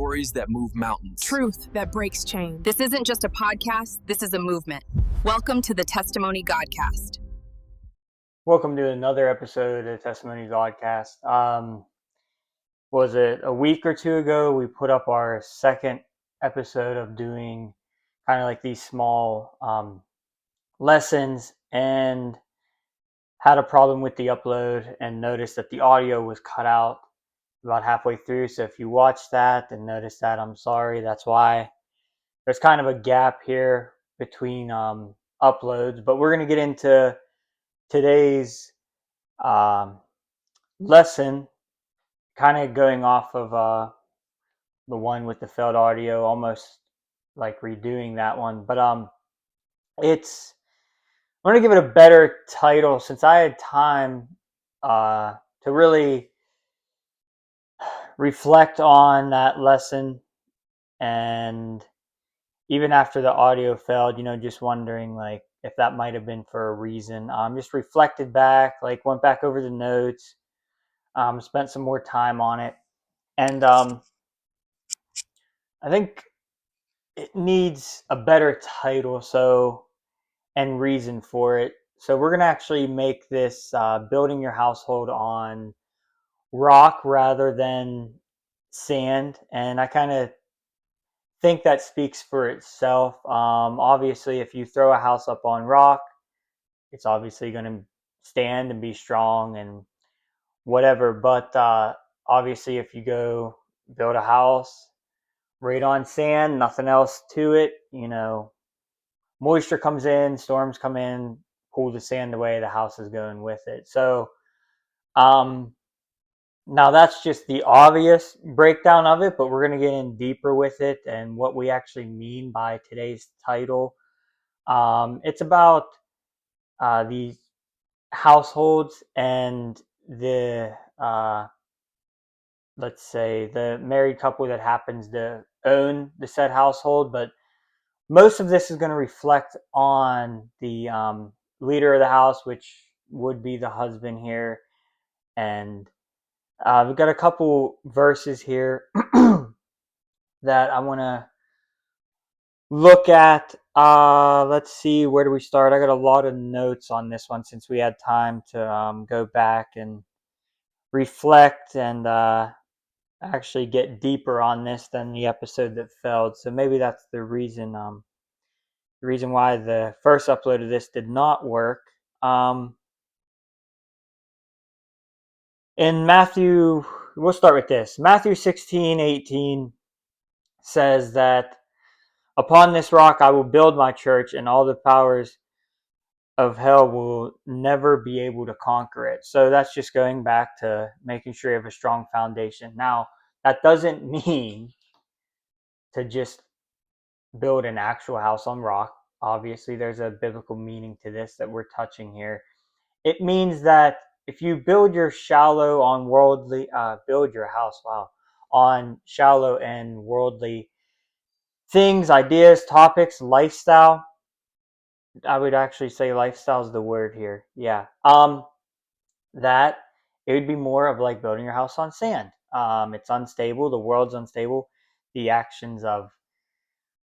stories that move mountains. Truth that breaks chains. This isn't just a podcast, this is a movement. Welcome to the Testimony Godcast. Welcome to another episode of Testimony Godcast. Was it a week or two ago we put up our second episode of doing kind of like these small lessons, and had a problem with the upload and noticed that the audio was cut out about halfway through. So if you watched that and noticed that, I'm sorry. That's why there's kind of a gap here between uploads. But we're going to get into today's lesson, kind of going off of the one with the failed audio, almost like redoing that one. But I'm going to give it a better title since I had time to really reflect on that lesson. And even after the audio failed, just wondering like if that might have been for a reason. Just reflected back, like went back over the notes, spent some more time on it. And I think it needs a better title and reason for it. So we're going to actually make this building your household on rock rather than sand. And I kind of think that speaks for itself. Obviously, if you throw a house up on rock, it's obviously going to stand and be strong and whatever. But obviously, if you go build a house right on sand, nothing else to it, moisture comes in, storms come in, pull the sand away, the house is going with it. So now that's just the obvious breakdown of it, but we're going to get in deeper with it and what we actually mean by today's title. It's about these households and the let's say the married couple that happens to own the said household, but most of this is going to reflect on the leader of the house, which would be the husband here. And we've got a couple verses here that I want to look at. Let's see, where do we start? I got a lot of notes on this one since we had time to go back and reflect and actually get deeper on this than the episode that failed. So maybe that's the reason why the first upload of this did not work. In Matthew, we'll start with this. Matthew 16:18 says that upon this rock I will build my church, and all the powers of hell will never be able to conquer it. So that's just going back to making sure you have a strong foundation. Now, that doesn't mean to just build an actual house on rock. Obviously, there's a biblical meaning to this that we're touching here. It means that if you build your house on shallow and worldly things, ideas, topics, lifestyle. I would actually say lifestyle is the word here. Yeah. That it would be more of like building your house on sand. It's unstable. The world's unstable. The actions of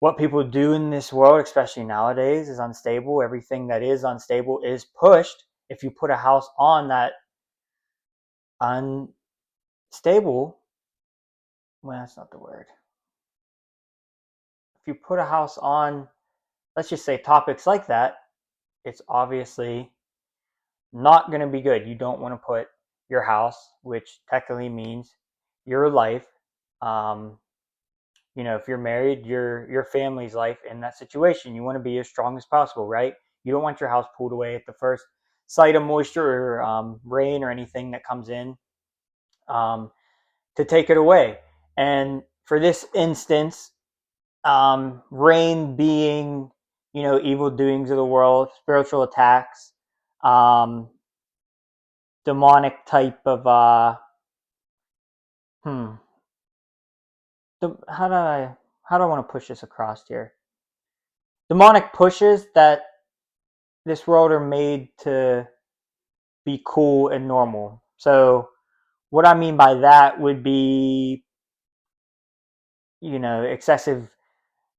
what people do in this world, especially nowadays, is unstable. Everything that is unstable is pushed. If you put a house on that unstable, well, that's not the word. If you put a house on, let's just say, topics like that, it's obviously not going to be good. You don't want to put your house, which technically means your life, if you're married, your family's life in that situation. You want to be as strong as possible, right? You don't want your house pulled away at the first sight of moisture or rain or anything that comes in to take it away. And for this instance, rain being, evil doings of the world, spiritual attacks, demonic type of how do I want to push this across here? Demonic pushes that this world are made to be cool and normal. So what I mean by that would be excessive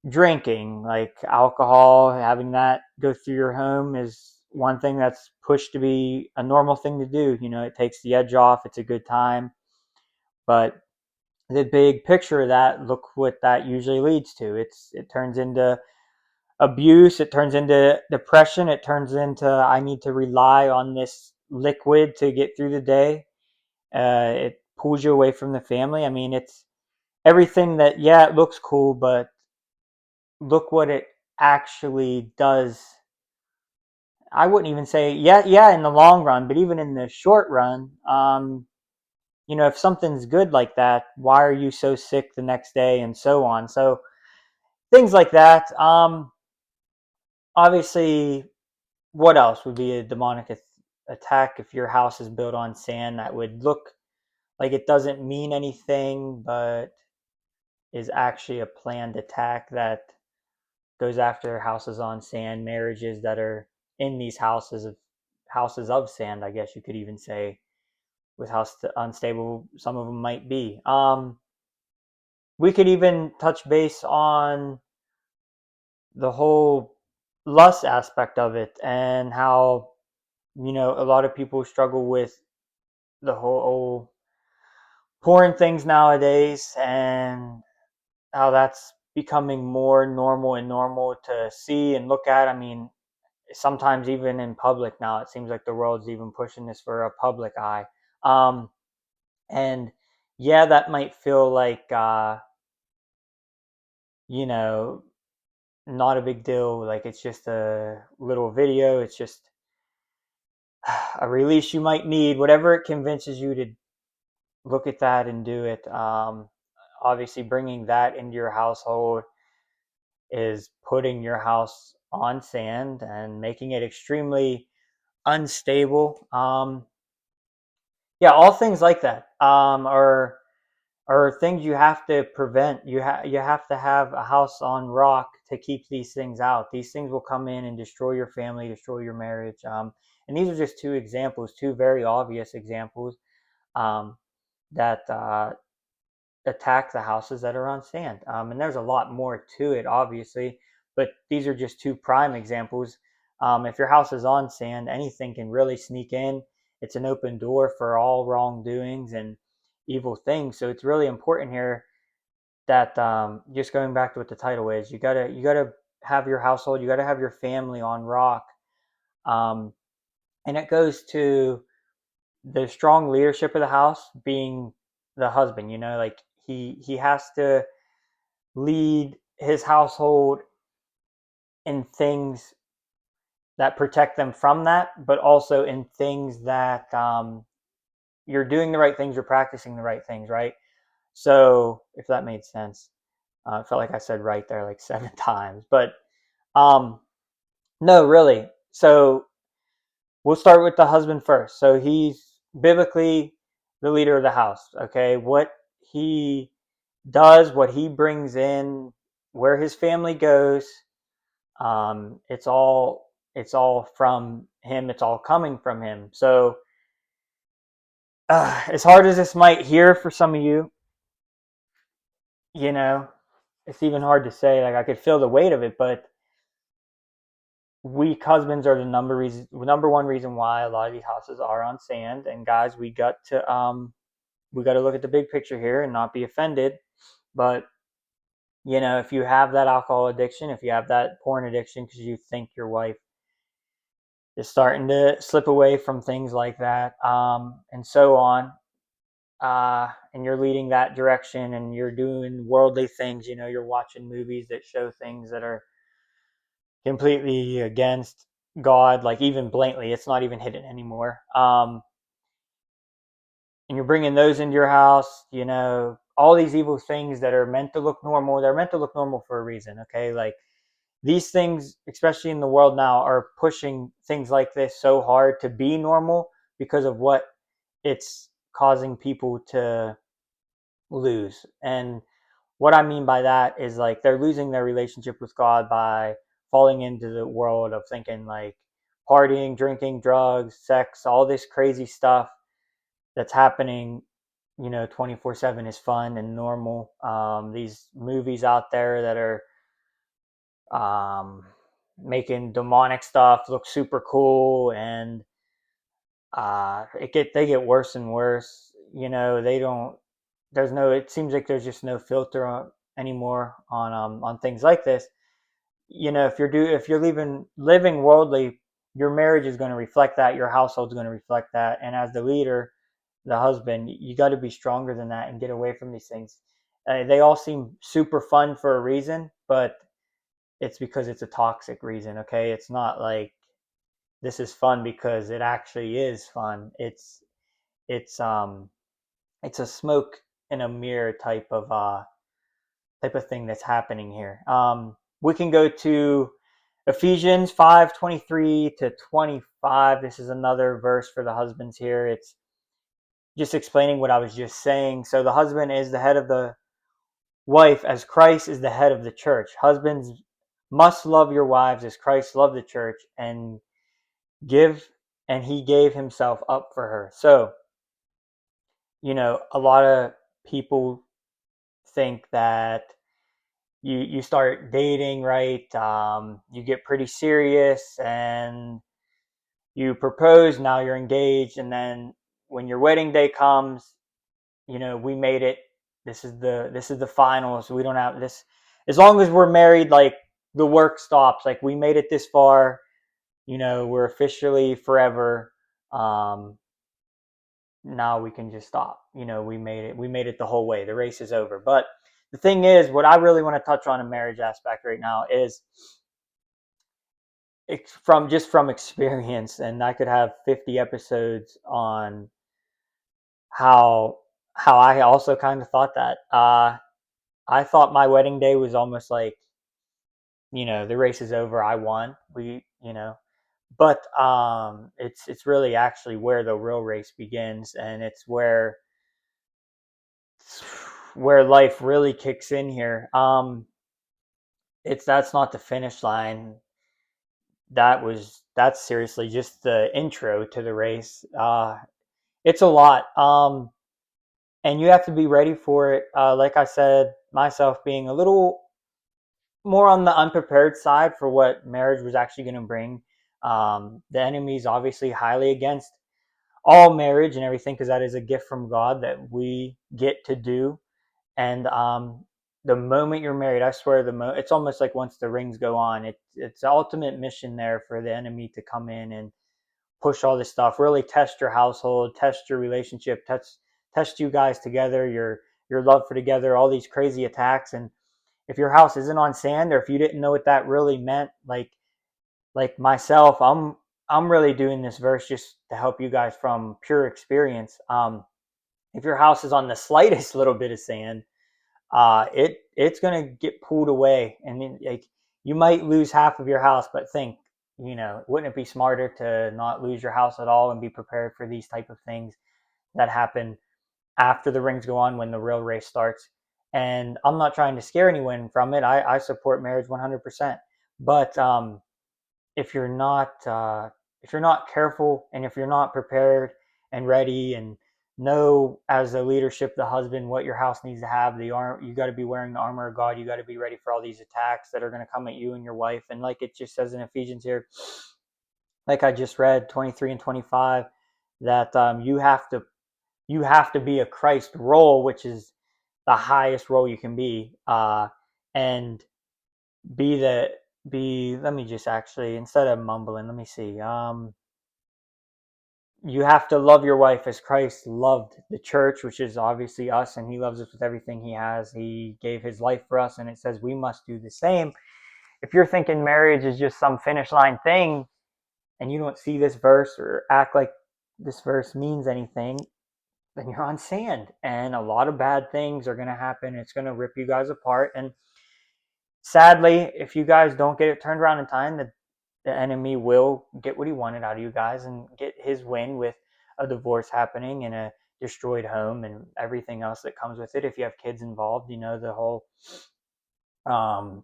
drinking, like alcohol, having that go through your home is one thing that's pushed to be a normal thing to do. It takes the edge off. It's a good time. But the big picture of that, look what that usually leads to. It turns into abuse. It turns into depression. It turns into I need to rely on this liquid to get through the day. It pulls you away from the family. I mean, it's everything that, yeah, it looks cool, but look what it actually does. I wouldn't even say, yeah, in the long run, but even in the short run, if something's good like that, why are you so sick the next day and so on? So things like that. Obviously, what else would be a demonic attack if your house is built on sand? That would look like it doesn't mean anything, but is actually a planned attack that goes after houses on sand, marriages that are in these houses of sand, I guess you could even say, with how unstable some of them might be. We could even touch base on the whole lust aspect of it and how a lot of people struggle with the whole porn things nowadays, and how that's becoming more normal and normal to see and look at. I mean, sometimes even in public now, it seems like the world's even pushing this for a public eye. Um, and yeah, that might feel like, you know, not a big deal. Like it's just a little video. It's just a release you might need, whatever it convinces you to look at that and do it. Obviously, bringing that into your household is putting your house on sand and making it extremely unstable. Yeah, all things like that are things you have to prevent. You have to have a house on rock to keep these things out. These things will come in and destroy your family, destroy your marriage. And these are just two examples, two very obvious examples, um, that attack the houses that are on sand. And there's a lot more to it, obviously, but these are just two prime examples. If your house is on sand, anything can really sneak in. It's an open door for all wrongdoings and evil things. So it's really important here that, just going back to what the title is, you gotta have your household, you gotta have your family on rock, um, and it goes to the strong leadership of the house being the husband. Like he has to lead his household in things that protect them from that, but also in things that, you're doing the right things, you're practicing the right things, right? So if that made sense, I felt like I said right there like 7 times, but um, no, really. So we'll start with the husband first. So he's biblically the leader of the house. Okay, what he does, what he brings in, where his family goes, it's all from him. It's all coming from him. So, as hard as this might hear for some of you, you know, it's even hard to say. Like I could feel the weight of it, but weak husbands are the number one reason why a lot of these houses are on sand. And guys, we got to look at the big picture here and not be offended. But if you have that alcohol addiction, if you have that porn addiction because you think your wife is starting to slip away from things like that, and so on, and you're leading that direction and you're doing worldly things, you're watching movies that show things that are completely against God, like even blatantly, it's not even hidden anymore. And you're bringing those into your house, all these evil things that are meant to look normal, they're meant to look normal for a reason, okay? Like these things, especially in the world now, are pushing things like this so hard to be normal because of what it's causing people to lose. And what I mean by that is like they're losing their relationship with God by falling into the world of thinking like partying, drinking, drugs, sex, all this crazy stuff that's happening 24/7 is fun and normal. These movies out there that are um, making demonic stuff look super cool, and they get worse and worse. They don't. There's no. It seems like there's just no filter anymore on things like this. If you're living worldly, your marriage is going to reflect that. Your household's going to reflect that. And as the leader, the husband, you got to be stronger than that and get away from these things. They all seem super fun for a reason, but it's because it's a toxic reason. Okay, it's not like this is fun because it actually is fun. It's it's a smoke in a mirror type of thing that's happening here. We can go to Ephesians 5:23-25. This is another verse for the husbands here. It's just explaining what I was just saying. So the husband is the head of the wife as Christ is the head of the church. Husbands must love your wives as Christ loved the church and give and he gave himself up for her. So, a lot of people think that you start dating, right? You get pretty serious and you propose, now you're engaged, and then when your wedding day comes, we made it. This is the finals. We don't have this. As long as we're married, like the work stops. Like we made it this far. We're officially forever. Now we can just stop. We made it. We made it the whole way. The race is over. But the thing is, what I really want to touch on in marriage aspect right now is from experience, and I could have 50 episodes on how I also kind of thought that. I thought my wedding day was almost like, the race is over. I won. But it's really actually where the real race begins, and it's where life really kicks in here. It's That's not the finish line. That's seriously just the intro to the race. It's a lot. And you have to be ready for it. Like I said, myself being a little more on the unprepared side for what marriage was actually going to bring. The enemy is obviously highly against all marriage and everything because that is a gift from God that we get to do. And the moment you're married, I swear, it's almost like once the rings go on, it's the ultimate mission there for the enemy to come in and push all this stuff, really test your household, test your relationship, test you guys together, your love for together, all these crazy attacks. And if your house isn't on sand, or if you didn't know what that really meant, like myself, I'm really doing this verse just to help you guys from pure experience. If your house is on the slightest little bit of sand, it's gonna get pulled away, and then, like, you might lose half of your house. But wouldn't it be smarter to not lose your house at all and be prepared for these type of things that happen after the rings go on when the real race starts? And I'm not trying to scare anyone from it. I support marriage 100%. But if you're not careful, and if you're not prepared and ready and know as a leadership, the husband, what your house needs to have, you got to be wearing the armor of God. You got to be ready for all these attacks that are going to come at you and your wife. And like it just says in Ephesians here, like I just read 23 and 25, that you have to be a Christ role, which is the highest role you can be, and be the be let me just actually, instead of mumbling, let me see. You have to love your wife as Christ loved the church, which is obviously us, and he loves us with everything he has. He gave his life for us, and it says we must do the same. If you're thinking marriage is just some finish line thing, and you don't see this verse or act like this verse means anything, then you're on sand, and a lot of bad things are going to happen. It's going to rip you guys apart. And sadly, if you guys don't get it turned around in time, the enemy will get what he wanted out of you guys and get his win with a divorce happening and a destroyed home and everything else that comes with it. If you have kids involved, the whole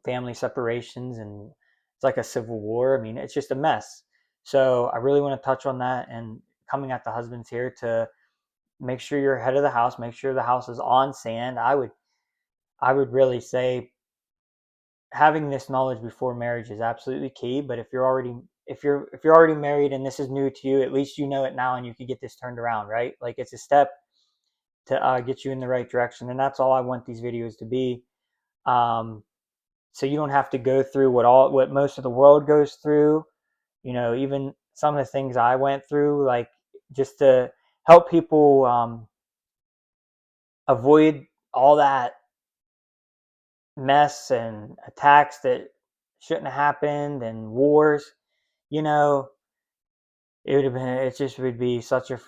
family separations, and it's like a civil war. I mean, it's just a mess. So I really want to touch on that, and coming at the husbands here to make sure you're ahead of the house, make sure the house is on sand. I would really say having this knowledge before marriage is absolutely key. But if you're already married and this is new to you, at least you know it now and you can get this turned around, right? Like, it's a step to get you in the right direction, and that's all I want these videos to be. Um, so you don't have to go through what most of the world goes through. Even some of the things I went through, like, just to help people avoid all that mess and attacks that shouldn't have happened and wars. You know, it just would be such a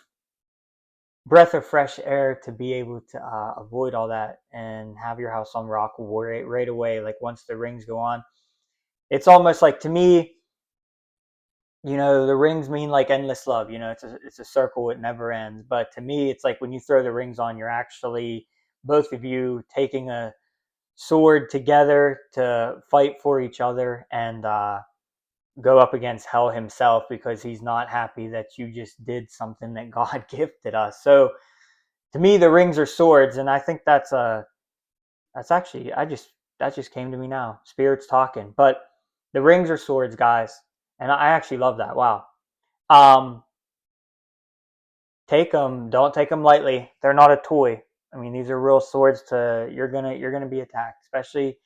breath of fresh air to be able to avoid all that and have your house on rock right away. Like, once the rings go on, it's almost like, to me, the rings mean like endless love. It's a circle, it never ends. But to me, it's like when you throw the rings on, you're actually, both of you, taking a sword together to fight for each other and go up against hell himself, because he's not happy that you just did something that God gifted us. So to me, the rings are swords, and I think that's actually, that just came to me now. Spirits talking, but the rings are swords, guys, and I actually love that. Wow. Um, Take them. Don't take them lightly. They're not a toy. I mean, these are real swords. You're gonna be attacked, especially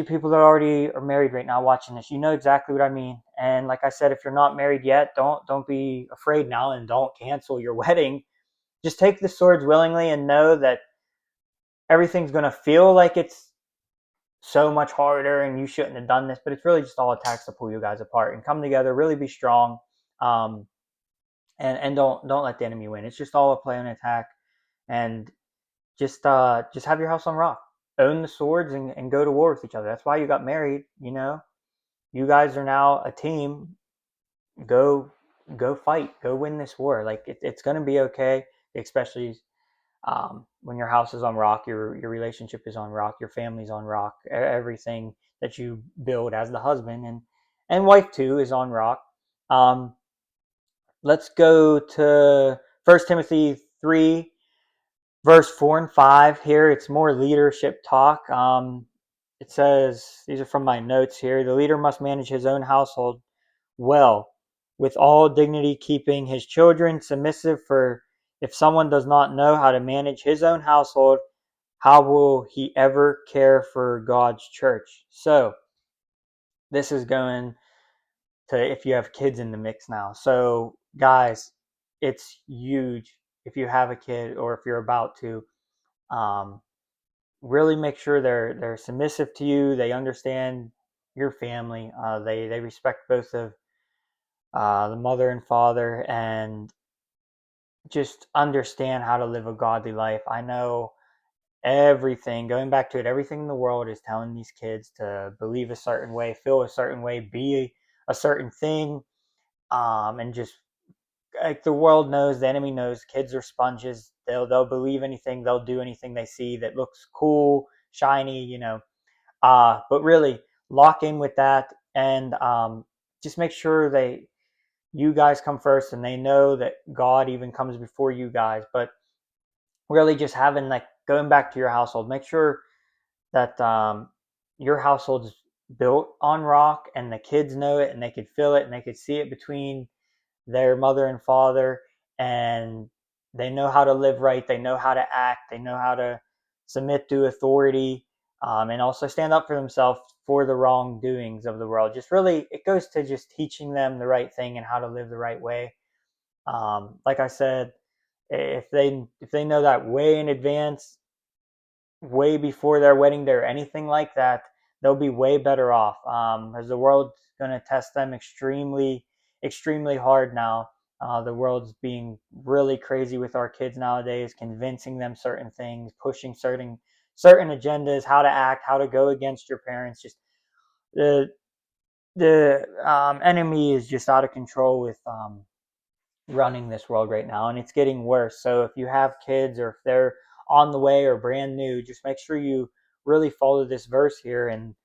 people that already are married right now watching this. You know exactly what I mean. And like I said, if you're not married yet, don't be afraid now, and don't cancel your wedding. Just take the swords willingly and know that everything's gonna feel like it's so much harder and you shouldn't have done this, but it's really just all attacks to pull you guys apart. And come together, really be strong. Um, and don't let the enemy win. It's just all a play on attack, and just have your house on rock. Own the swords and go to war with each other. That's why you got married. You guys are now a team. Go go fight. Go win this war. Like, it's gonna be okay. Especially when your house is on rock, your relationship is on rock, your family's on rock, everything that you build as the husband and wife too is on rock. Um, let's go to First Timothy 3, verse 4 and 5. Here it's more leadership talk. It says, these are from my notes here: the leader must manage his own household well, with all dignity, keeping his children submissive. For if someone does not know how to manage his own household, how will he ever care for God's church? So this is going to, if you have kids in the mix now. So guys, it's huge if you have a kid or if you're about to. Um, really make sure they're submissive to you. They understand your family. They respect both of the mother and father, and just understand how to live a godly life. I know everything, going back to it, everything in the world is telling these kids to believe a certain way, feel a certain way, be a certain thing. And just, like, the world knows, the enemy knows, kids are sponges. They'll believe anything, they'll do anything they see that looks cool, shiny. But really lock in with that, and just make sure you guys come first, and they know that God even comes before you guys. But really, just having, like, going back to your household, make sure that your household's built on rock, and the kids know it, and they could feel it, and they could see it between their mother and father, and they know how to live right, they know how to act, they know how to submit to authority, and also stand up for themselves for the wrongdoings of the world. Just really, it goes to just teaching them the right thing and how to live the right way. Like I said, if they know that way in advance, way before their wedding day or anything like that, they'll be way better off. As the world's going to test them extremely, extremely hard now. The world's being really crazy with our kids nowadays, convincing them certain things, pushing certain agendas, how to act, how to go against your parents. Just the enemy is just out of control with running this world right now, and it's getting worse. So if you have kids, or if they're on the way or brand new, just make sure you really follow this verse here and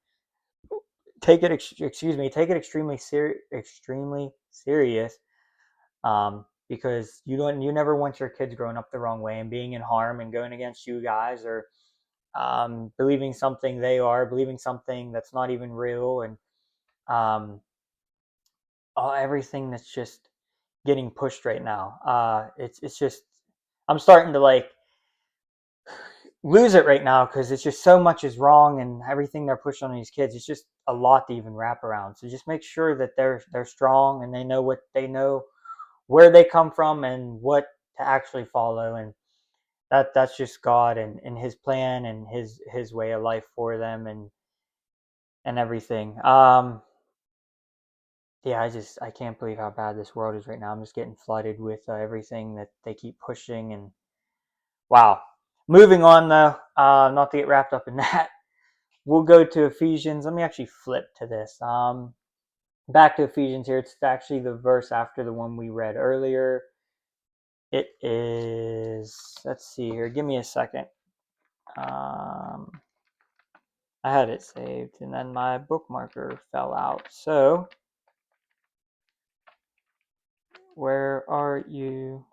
take it extremely serious. because you never want your kids growing up the wrong way and being in harm and going against you guys, or believing something believing something that's not even real, and um, everything that's just getting pushed right now. It's just I'm starting to like lose it right now because it's just so much is wrong and everything they're pushing on these kids. It's just a lot to even wrap around. So just make sure that they're strong and they know where they come from and what to actually follow, and that's just God and His plan and His way of life for them, and everything. Yeah, I can't believe how bad this world is right now. I'm just getting flooded with everything that they keep pushing, and wow. Moving on though, not to get wrapped up in that. We'll go to Ephesians. Let me actually flip to this. Back to Ephesians here. It's actually the verse after the one we read earlier. It is, let's see here. Give me a second. I had it saved and then my bookmarker fell out. So, where are you?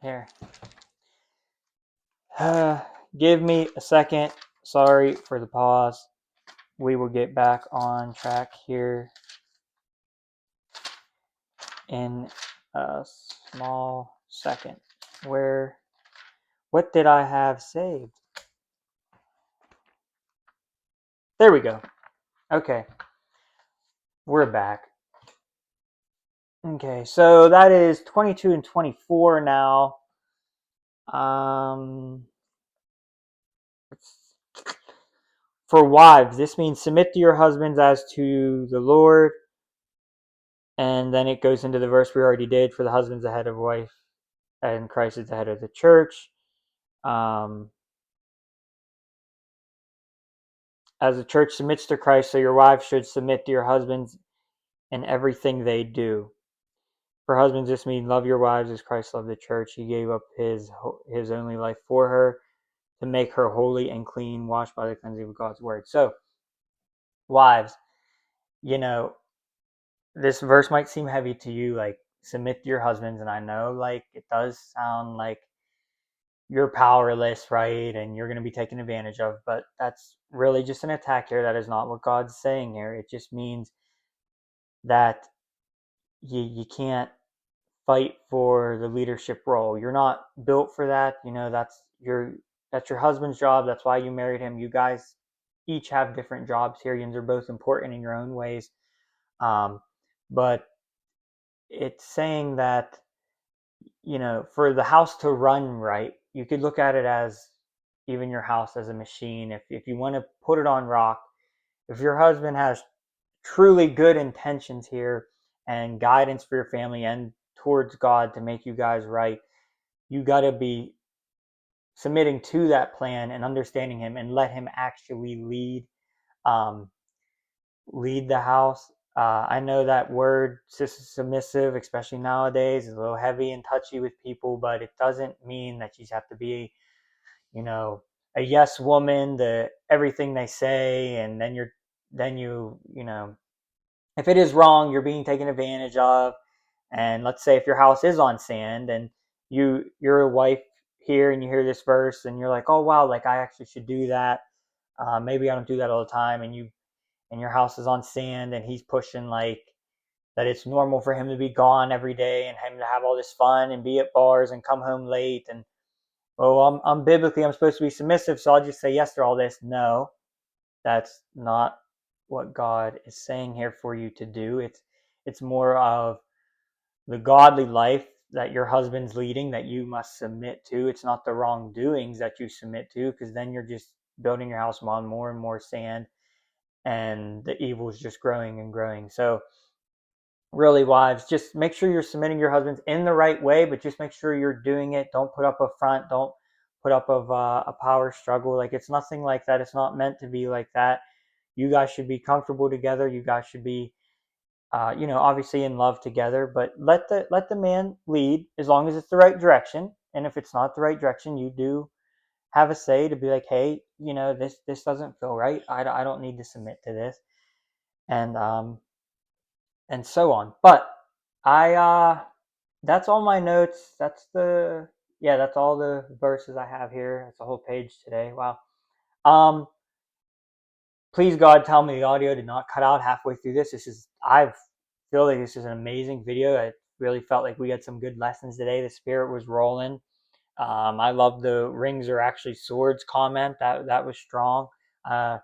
Here. Give me a second. Sorry for the pause. We will get back on track here in a small second. What did I have saved? There we go. Okay, we're back. Okay, so that is 22 and 24 now. For wives, this means submit to your husbands as to the Lord. And then it goes into the verse we already did, for the husband's the head of wife, and Christ is the head of the church. As the church submits to Christ, so your wives should submit to your husbands in everything they do. For husbands, this means love your wives as Christ loved the church. He gave up his only life for her to make her holy and clean, washed by the cleansing of God's word. So, wives, you know, this verse might seem heavy to you, like submit to your husbands, and I know like it does sound like you're powerless, right? And you're going to be taken advantage of, but that's really just an attack here. That is not what God's saying here. It just means that you can't fight for the leadership role. You're not built for that. That's your husband's job. That's why you married him. You guys each have different jobs here, and they're both important in your own ways. But it's saying that, for the house to run right, you could look at it as even your house as a machine. If you want to put it on rock, if your husband has truly good intentions here and guidance for your family and towards God to make you guys right, you got to be submitting to that plan and understanding him and let him actually um, lead the house. I know that word submissive, especially nowadays, is a little heavy and touchy with people, but it doesn't mean that you have to be, you know, a yes woman to everything they say, and then if it is wrong, you're being taken advantage of. And let's say if your house is on sand and you're a wife here and you hear this verse and you're like, oh wow, like I actually should do that. Maybe I don't do that all the time, and your house is on sand and he's pushing like that it's normal for him to be gone every day and him to have all this fun and be at bars and come home late, and I'm biblically I'm supposed to be submissive, so I'll just say yes to all this. No, that's not what God is saying here for you to do. It's more of the godly life that your husband's leading that you must submit to. It's not the wrongdoings that you submit to, because then you're just building your house on more and more sand, and the evil is just growing and growing. So really, wives, just make sure you're submitting your husbands in the right way, but just make sure you're doing it. Don't put up a front. Don't put up of a power struggle. Like, it's nothing like that. It's not meant to be like that. You guys should be comfortable together. You guys should be, obviously in love together. But let the man lead as long as it's the right direction. And if it's not the right direction, you do have a say to be like, hey, this doesn't feel right. I don't need to submit to this. And and so on. But that's all my notes. That's all the verses I have here. That's a whole page today. Wow. Um, please God, tell me the audio did not cut out halfway through this. I feel like this is an amazing video. I really felt like we had some good lessons today. The spirit was rolling. I love the rings are actually swords comment. That was strong. Uh,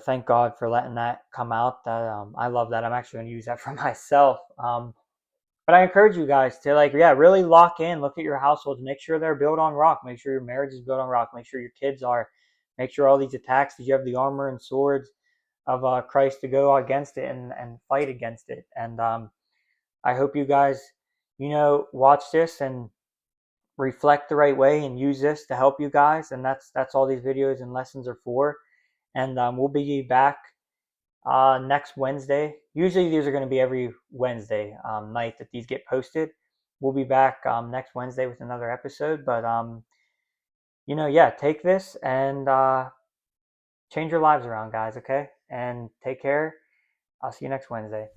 thank God for letting that come out. That I love that. I'm actually going to use that for myself. But I encourage you guys to really lock in, look at your households, make sure they're built on rock, make sure your marriage is built on rock, make sure your kids are, make sure all these attacks that you have the armor and swords of Christ to go against it and fight against it. And I hope you guys, watch this and reflect the right way and use this to help you guys. And that's all these videos and lessons are for. And we'll be back next Wednesday. Usually these are going to be every Wednesday night that these get posted. We'll be back next Wednesday with another episode. But take this and change your lives around, guys. Okay, and take care. I'll see you next Wednesday.